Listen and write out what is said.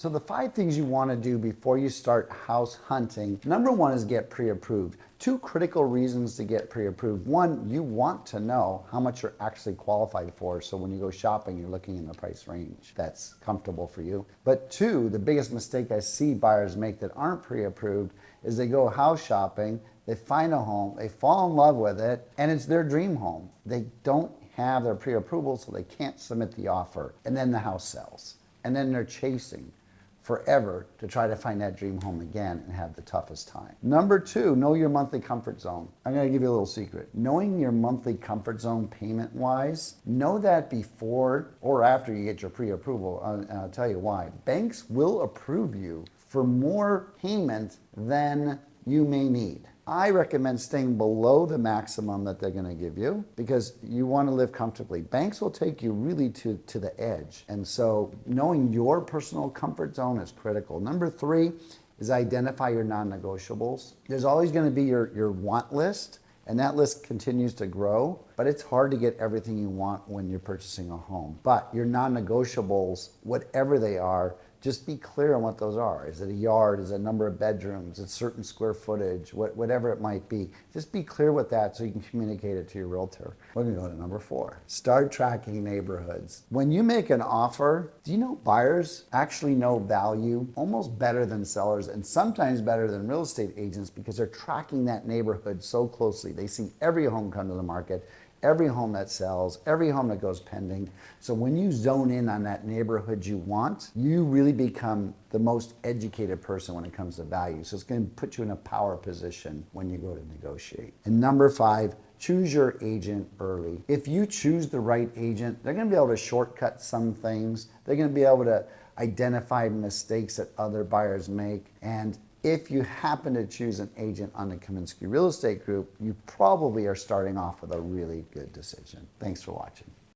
So the 5 things you want to do before you start house hunting. Number 1 is get pre-approved. 2 critical reasons to get pre-approved. 1, you want to know how much you're actually qualified for, so when you go shopping, you're looking in the price range that's comfortable for you. But 2, the biggest mistake I see buyers make that aren't pre-approved is they go house shopping, they find a home, they fall in love with it, and it's their dream home. They don't have their pre-approval, so they can't submit the offer, and then the house sells. And then they're chasing forever to try to find that dream home again and have the toughest time. Number 2, know your monthly comfort zone. I'm going to give you a little secret. Knowing your monthly comfort zone payment-wise, know that before or after you get your pre-approval, and I'll tell you why. Banks will approve you for more payment than you may need. I recommend staying below the maximum that they're going to give you because you want to live comfortably. Banks will take you really to the edge. And so knowing your personal comfort zone is critical. Number 3 is identify your non-negotiables. There's always going to be your want list, and that list continues to grow, but it's hard to get everything you want when you're purchasing a home. But your non-negotiables, whatever they are, just be clear on what those are. Is it a yard? Is it a number of bedrooms? Is it certain square footage? Whatever it might be. Just be clear with that so you can communicate it to your realtor. We're gonna go to number 4. Start tracking neighborhoods. When you make an offer, do you know buyers actually know value almost better than sellers and sometimes better than real estate agents because they're tracking that neighborhood so closely. They see every home come to the market, every home that sells, every home that goes pending. So when you zone in on that neighborhood you want, you really become the most educated person when it comes to value. So it's going to put you in a power position when you go to negotiate. And number 5, choose your agent early. If you choose the right agent, they're going to be able to shortcut some things. They're going to be able to identify mistakes that other buyers make. And if you happen to choose an agent on the Kaminsky Real Estate Group, you probably are starting off with a really good decision. Thanks for watching.